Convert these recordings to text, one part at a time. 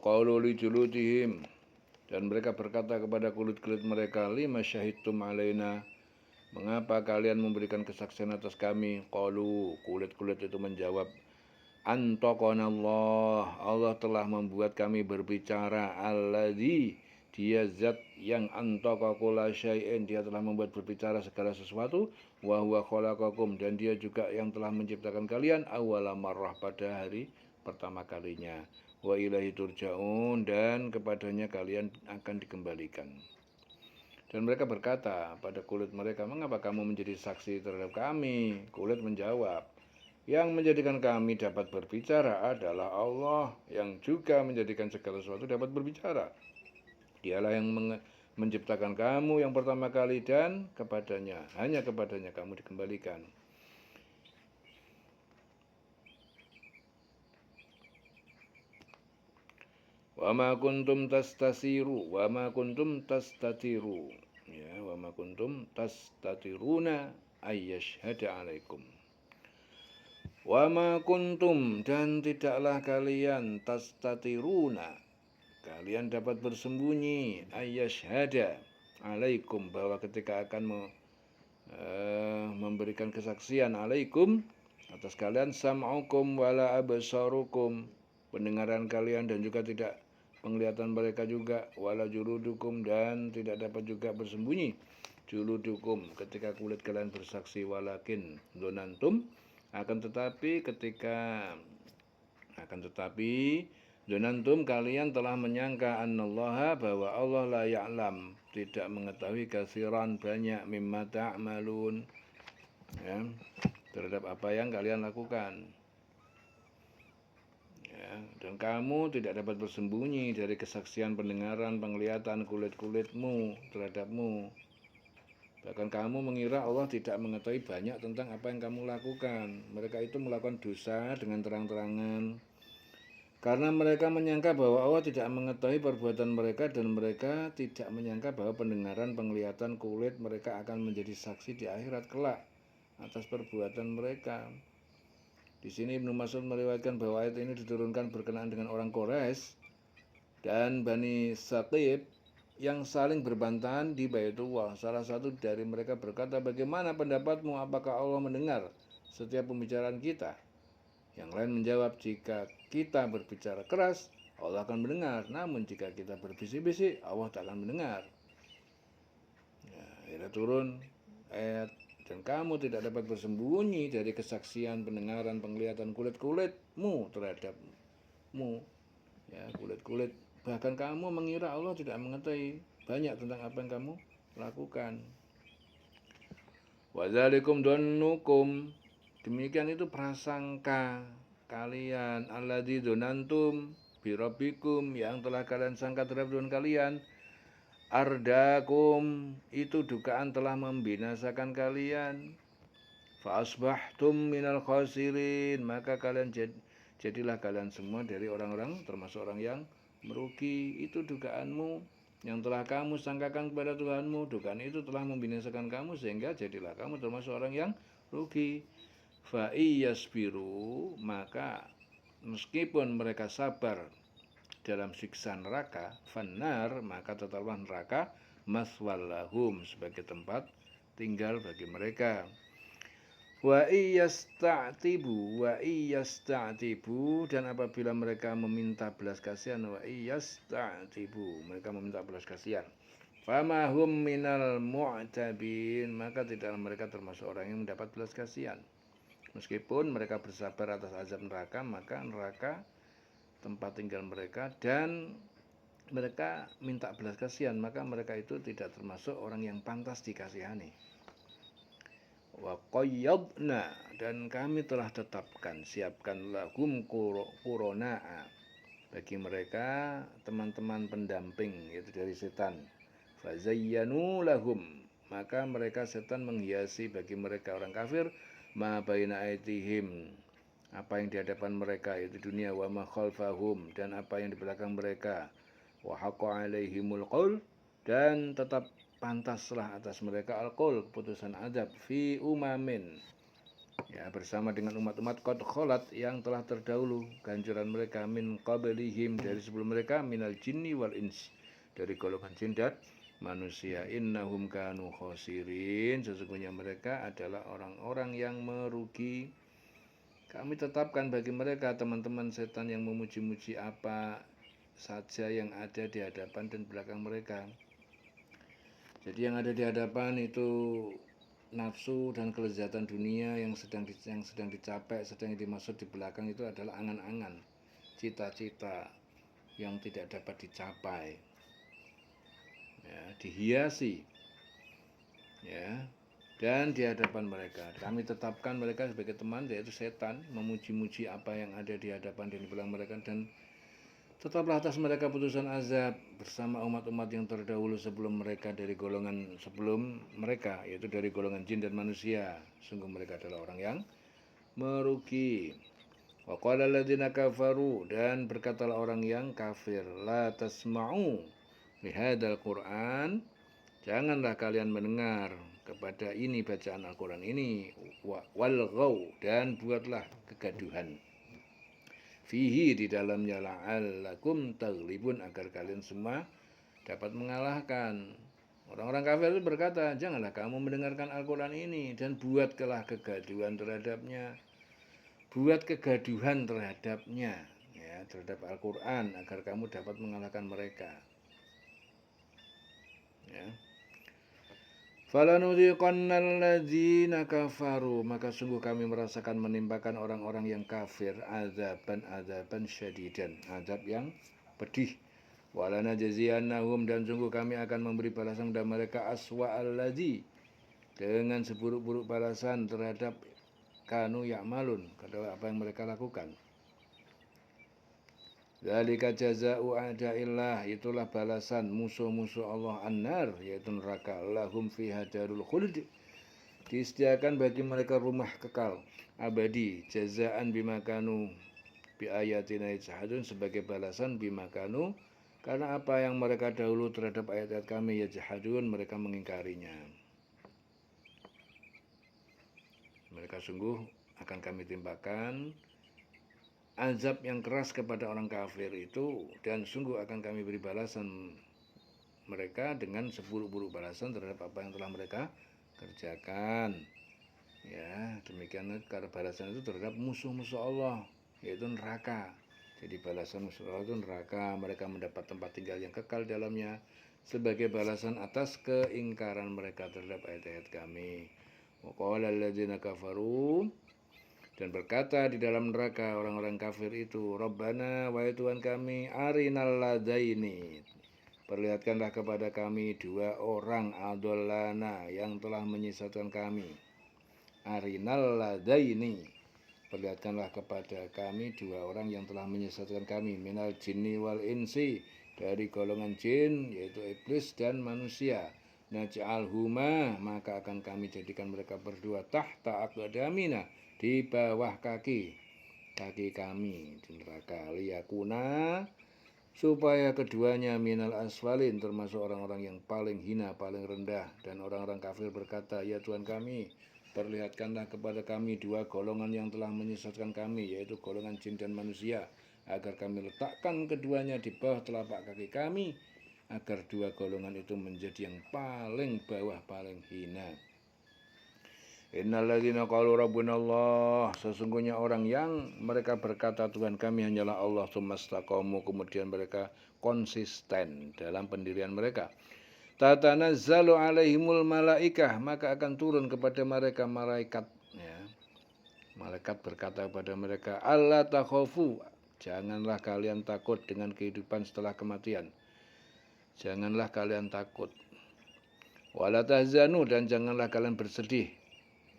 qalu li juludihim, dan mereka berkata kepada kulit-kulit mereka, lima syahidtum alaina, mengapa kalian memberikan kesaksian atas kami? Qalu, kulit-kulit itu menjawab, antaqana Allah, Allah telah membuat kami berbicara. Alladzi, dia zat yang antaqa kulla syai'in, dia telah membuat berbicara segala sesuatu. Wa huwa khalaqakum, dan dia juga yang telah menciptakan kalian awwala marrah, pada hari pertama kalinya. Wa ilaihi turja'un, dan kepadanya kalian akan dikembalikan. Dan mereka berkata pada kulit mereka, mengapa kamu menjadi saksi terhadap kami? Kulit menjawab, yang menjadikan kami dapat berbicara adalah Allah, yang juga menjadikan segala sesuatu dapat berbicara. Dialah yang menciptakan kamu yang pertama kali, dan kepadanya, hanya kepadanya kamu dikembalikan. Wa ma kuntum tastatiru, wa ma kuntum tastatiru, ya, wa ma kuntum tastatiruna ayyashhada alaikum. Wa ma kuntum, dan tidaklah kalian tastatiruna, kalian dapat bersembunyi, ayyashhada alaikum, bahwa ketika akan memberikan kesaksian, alaikum, atas kalian, sam'ukum wala absarukum, pendengaran kalian dan juga tidak penglihatan mereka juga, wala juludukum, dan tidak dapat juga bersembunyi juludukum, ketika kulit kalian bersaksi, walakin donantum, akan tetapi donantum, kalian telah menyangka, annallaha, bahwa Allah la ya'lam, tidak mengetahui, katsiran, banyak, mimma ta'malun, ya, terhadap apa yang kalian lakukan. Ya, dan kamu tidak dapat bersembunyi dari kesaksian, pendengaran, penglihatan kulit-kulitmu terhadapmu. Bahkan kamu mengira Allah tidak mengetahui banyak tentang apa yang kamu lakukan. Mereka itu melakukan dosa dengan terang-terangan, karena mereka menyangka bahwa Allah tidak mengetahui perbuatan mereka, dan mereka tidak menyangka bahwa pendengaran, penglihatan kulit mereka akan menjadi saksi di akhirat kelak atas perbuatan mereka. Di sini Ibnu Mas'ud meriwayatkan bahwa ayat ini diturunkan berkenaan dengan orang Quraisy dan Bani Saqif yang saling berbantahan di Baitullah. Salah satu dari mereka berkata, bagaimana pendapatmu, apakah Allah mendengar setiap pembicaraan kita? Yang lain menjawab, jika kita berbicara keras, Allah akan mendengar, namun jika kita berbisik-bisik, Allah tak akan mendengar. Ya, akhirnya turun ayat, dan kamu tidak dapat bersembunyi dari kesaksian, pendengaran, penglihatan kulit-kulitmu terhadapmu, ya, kulit-kulit. Bahkan kamu mengira Allah tidak mengetahui banyak tentang apa yang kamu lakukan. Wadzalikum dhannukum, demikian itu prasangka kalian, alladzi dzanantum birabbikum, yang telah kalian sangka terhadap Tuhan kalian, ardakum, itu dugaan telah membinasakan kalian, fa asbahtum minal khasirin, maka jadilah kalian semua dari orang-orang, termasuk orang yang merugi. Itu dugaanmu yang telah kamu sangkakan kepada Tuhanmu, dugaan itu telah membinasakan kamu, sehingga jadilah kamu termasuk orang yang rugi. Fa iyasbiru, maka meskipun mereka sabar dalam siksa neraka, fannar, maka tetaplah neraka, maswallahum, sebagai tempat tinggal bagi mereka. Wa iyasta'tibu, dan apabila mereka meminta belas kasihan, wa iyasta'tibu, mereka meminta belas kasihan, fama hum minal mu'tabin, maka tidaklah mereka termasuk orang yang mendapat belas kasihan. Meskipun mereka bersabar atas azab neraka, maka neraka tempat tinggal mereka, dan mereka minta belas kasihan, maka mereka itu tidak termasuk orang yang pantas dikasihani. Wa qayyadna, dan kami telah tetapkan, siapkan, lahum qurana'a, bagi mereka teman-teman pendamping, yaitu dari setan. Fazayyanu lahum, maka mereka setan menghiasi bagi mereka orang kafir, ma baina aitihim, apa yang di hadapan mereka, yaitu dunia, wa ma khalfahum, dan apa yang di belakang mereka, wa haqqa alaihimul qaul, dan tetap pantaslah atas mereka al-qaul, keputusan azab, fi umamin, ya, bersama dengan umat-umat qad kholat yang telah terdahulu, ganjaran mereka min qablihim, dari sebelum mereka, minal jinni wal ins, dari golongan jin dan manusia. Innahum kanu khosirin, sesungguhnya mereka adalah orang-orang yang merugi. Kami tetapkan bagi mereka teman-teman setan yang memuji-muji apa saja yang ada di hadapan dan belakang mereka. Jadi yang ada di hadapan itu nafsu dan kelezatan dunia yang sedang dicapai, sedang dimaksud di belakang itu adalah angan-angan, cita-cita yang tidak dapat dicapai, ya, dihiasi, ya, dan di hadapan mereka kami tetapkan mereka sebagai teman, yaitu setan, memuji-muji apa yang ada di hadapan dan di belakang mereka, dan tetaplah atas mereka putusan azab bersama umat-umat yang terdahulu sebelum mereka, dari golongan sebelum mereka, yaitu dari golongan jin dan manusia. Sungguh mereka adalah orang yang merugi. Wa qala alladziina kafaru, dan berkatalah orang yang kafir, la tasma'u lihadzal Qur'an, janganlah kalian mendengar kepada ini, bacaan Al-Qur'an ini, walghaw, dan buatlah kegaduhan, fihi, di dalamnya, la'allakum taghlibun, agar kalian semua dapat mengalahkan. Orang-orang kafir itu berkata, janganlah kamu mendengarkan Al-Quran ini dan buatlah kegaduhan terhadapnya. Buat kegaduhan terhadapnya, ya, terhadap Al-Quran, agar kamu dapat mengalahkan mereka. Ya. Falanudhiqannal ladzina kafaru, maka sungguh kami merasakan menimpakan orang-orang yang kafir azaban syadidan, azab yang pedih. Walana jaziyannahum, dan sungguh kami akan memberi balasan kepada mereka aswa alladzi, dengan seburuk-buruk balasan terhadap kanu ya'malun, adalah apa yang mereka lakukan. Dzalika jazaa'u a'da'illah, itulah balasan musuh-musuh Allah, annar, yaitu neraka, lahum fiha darul khuld, disediakan bagi mereka rumah kekal abadi, jazaan bimakanu bi ayatina yajhadun, sebagai balasan bimakanu, karena apa yang mereka dahulu terhadap ayat-ayat kami, yajhadun, mereka mengingkarinya. Mereka sungguh akan kami timpakan azab yang keras kepada orang kafir itu, dan sungguh akan kami beri balasan mereka dengan seburuk-buruk balasan terhadap apa yang telah mereka kerjakan. Ya, demikian, karena balasan itu terhadap musuh-musuh Allah, yaitu neraka. Jadi balasan musuh Allah itu neraka, mereka mendapat tempat tinggal yang kekal dalamnya sebagai balasan atas keingkaran mereka terhadap ayat-ayat kami. Wa qala alladzina kafaru, dan berkata di dalam neraka orang-orang kafir itu, Rabbana, wahai Tuhan kami, arinal ladaini, perlihatkanlah kepada kami dua orang adallana, yang telah menyesatkan kami. Arinal ladaini, perlihatkanlah kepada kami dua orang yang telah menyesatkan kami, minal jinni wal insi, dari golongan jin, yaitu iblis dan manusia. Naj'alhuma, maka akan kami jadikan mereka berdua, tahta aqdamina, di bawah kaki kami di neraka, liyakuna, supaya keduanya minal asfalin, termasuk orang-orang yang paling hina, paling rendah. Dan orang-orang kafir berkata, ya Tuhan kami, perlihatkanlah kepada kami dua golongan yang telah menyesatkan kami, yaitu golongan jin dan manusia, agar kami letakkan keduanya di bawah telapak kaki kami, agar dua golongan itu menjadi yang paling bawah, paling hina. Innalladzina qalu rabbunallah, sesungguhnya orang yang mereka berkata Tuhan kami hanyalah Allah, tsumastaqamu, kemudian mereka konsisten dalam pendirian mereka, tatanazzalu alaihimul malaikah, maka akan turun kepada mereka malaikat, ya. Malaikat berkata kepada mereka, alla takhafu, janganlah kalian takut dengan kehidupan setelah kematian, janganlah kalian takut, wala tahzanu, dan janganlah kalian bersedih,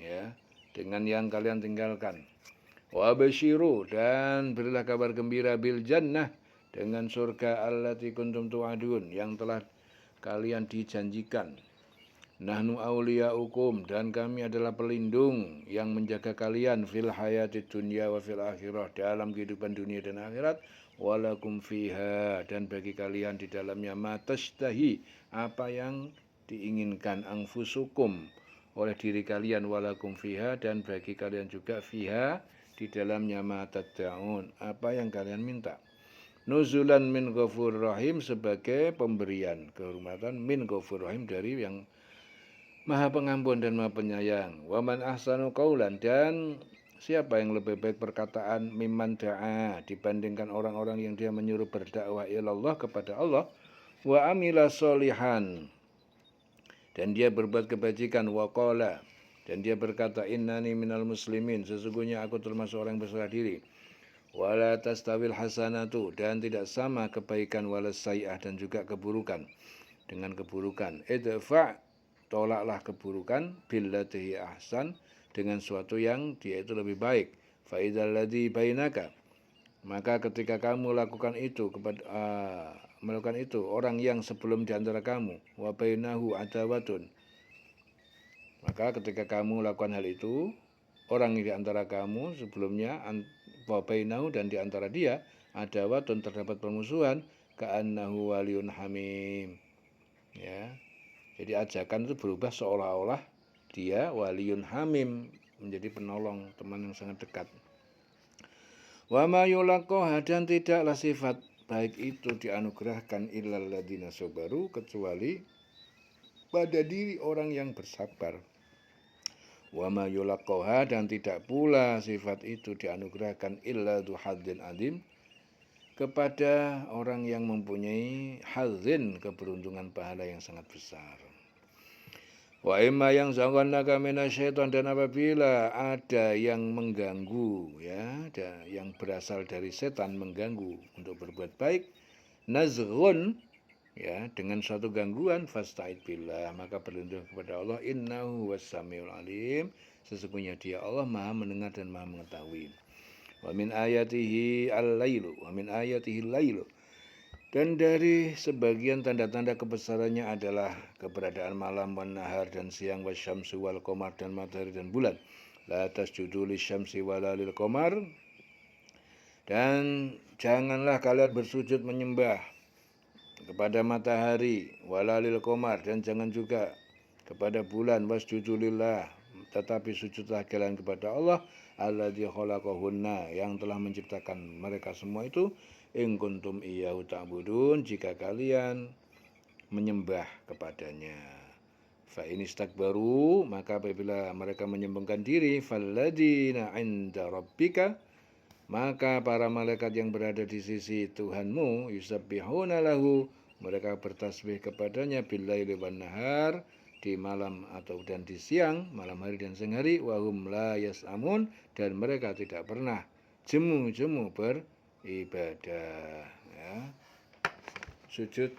ya, dengan yang kalian tinggalkan. Wa basyiru, dan berilah kabar gembira, bil jannah, dengan surga, allati kuntum tu'adun, yang telah kalian dijanjikan. Nahnu awliyaukum, dan kami adalah pelindung yang menjaga kalian, fil hayati dunya wa fil akhirah, dalam kehidupan dunia dan akhirat. Walakum fiha, dan bagi kalian di dalamnya, ma tashtahi, apa yang diinginkan, anfusukum, oleh diri kalian walakum fiha dan bagi kalian juga fiha di dalamnya ma tad'un apa yang kalian minta. Nuzulan min ghafur rahim sebagai pemberian kehormatan min ghafur rahim dari yang Maha Pengampun dan Maha Penyayang. Wa man ahsanu qaulan dan siapa yang lebih baik perkataan mimman da'a dibandingkan orang-orang yang dia menyuruh berdakwah ilallah kepada Allah wa amila solihan dan dia berbuat kebajikan wa qala dan dia berkata innani minal muslimin sesungguhnya aku termasuk orang yang berserah diri. Wala tastawil hasanatu dan tidak sama kebaikan wala sayi'ah dan juga keburukan dengan keburukan. Idfa' tolaklah keburukan billatihi ahsan dengan suatu yang dia itu lebih baik. Fa idzal ladzi bainaka maka ketika kamu lakukan itu melakukan itu orang yang sebelum di antara kamu wa bainahu adawatun maka ketika kamu lakukan hal itu orang di antara kamu sebelumnya wa bainahu dan di antara dia adawatun terdapat permusuhan ka'annahu waliyun hamim ya. Jadi ajakan itu berubah seolah-olah dia waliyun hamim menjadi penolong teman yang sangat dekat. Wa ma yulaqaha dan tidaklah sifat baik itu dianugerahkan illal ladzina sabaru kecuali pada diri orang yang bersabar. Wa ma yulaqaha dan tidak pula sifat itu dianugerahkan illa dzu hadzin adzim kepada orang yang mempunyai hadzin keberuntungan pahala yang sangat besar. Wa imma yang zanganaka minasyaiton dan apabila ada yang mengganggu ya, ada yang berasal dari setan mengganggu untuk berbuat baik, nazghun ya dengan suatu gangguan fasta'id billah maka berlindung kepada Allah innahu was-samiul alim sesungguhnya dia Allah Maha mendengar dan Maha mengetahui. Wa min ayatihi al-lailu wa min ayatihi al-lailu dan dari sebagian tanda-tanda kebesarannya adalah keberadaan malam wan nahar dan siang wasyamsi wal qamar dan matahari dan bulan. La tasjudu lisyamsi wala lil qamar dan janganlah kalian bersujud menyembah kepada matahari wala lil qamar dan jangan juga kepada bulan wasjudu lillah tetapi sujudlah kalian kepada Allah alladzi khalaqahunna yang telah menciptakan mereka semua itu in kuntum iyyahu ta'budun jika kalian menyembah kepadanya. Fa in istakbaru maka apabila mereka menyombongkan diri falladzina 'inda rabbika maka para malaikat yang berada di sisi Tuhanmu yusabbihuna lahu mereka bertasbih kepadanya billaili wan nahar di malam atau dan di siang malam hari dan siang hari wahum la yas'amun dan mereka tidak pernah jemu-jemu beribadah ya. Sujud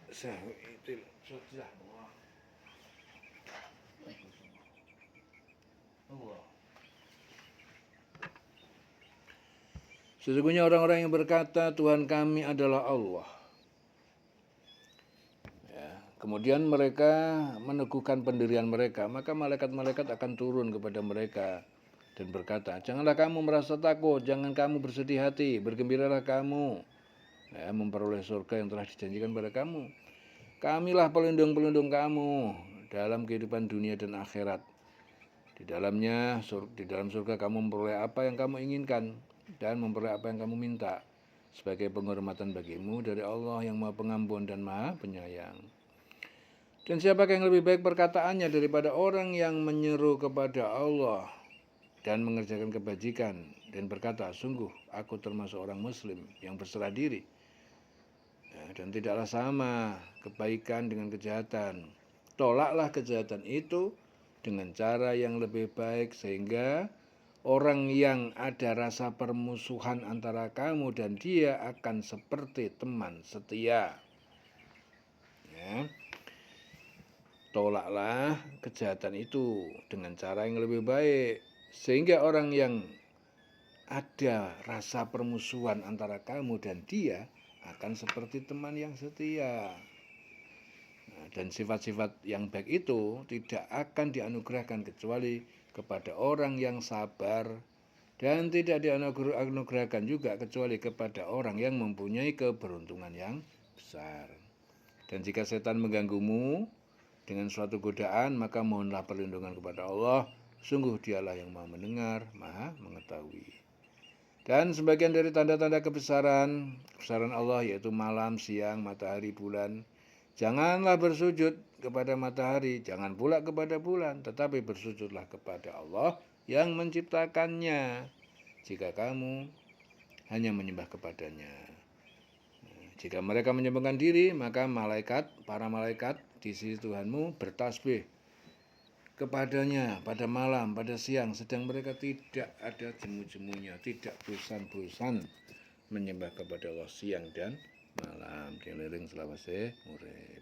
sahwi itu sudah sesungguhnya orang-orang yang berkata Tuhan kami adalah Allah. Ya, kemudian mereka meneguhkan pendirian mereka, maka malaikat-malaikat akan turun kepada mereka dan berkata, janganlah kamu merasa takut, jangan kamu bersedih hati, bergembiralah kamu ya, memperoleh surga yang telah dijanjikan pada kamu. Kamilah pelindung-pelindung kamu dalam kehidupan dunia dan akhirat. Di dalam surga kamu memperoleh apa yang kamu inginkan dan memperoleh apa yang kamu minta sebagai penghormatan bagimu dari Allah yang Maha Pengampun dan Maha Penyayang. Dan siapakah yang lebih baik perkataannya daripada orang yang menyeru kepada Allah dan mengerjakan kebajikan dan berkata, sungguh aku termasuk orang muslim yang berserah diri. Ya, dan tidaklah sama kebaikan dengan kejahatan. Tolaklah kejahatan itu dengan cara yang lebih baik sehingga orang yang ada rasa permusuhan antara kamu dan dia akan seperti teman setia. Ya. Tolaklah kejahatan itu dengan cara yang lebih baik. Sehingga orang yang ada rasa permusuhan antara kamu dan dia akan seperti teman yang setia. Nah, dan sifat-sifat yang baik itu tidak akan dianugerahkan kecuali kepada orang yang sabar dan tidak dianugerahkan juga kecuali kepada orang yang mempunyai keberuntungan yang besar. Dan jika setan mengganggumu dengan suatu godaan, maka mohonlah perlindungan kepada Allah. Sungguh dialah yang maha mendengar, maha mengetahui. Dan sebagian dari tanda-tanda kebesaran Allah yaitu malam, siang, matahari, bulan. Janganlah bersujud kepada matahari, jangan pula kepada bulan, tetapi bersujudlah kepada Allah yang menciptakannya. Jika kamu hanya menyembah kepadanya. Jika mereka menyembahkan diri, maka para malaikat di sisi Tuhanmu bertasbih kepadanya pada malam, pada siang, sedang mereka tidak ada jemu-jemunya, tidak bosan-bosan menyembah kepada Allah siang dan malam. Keliling selawase murid.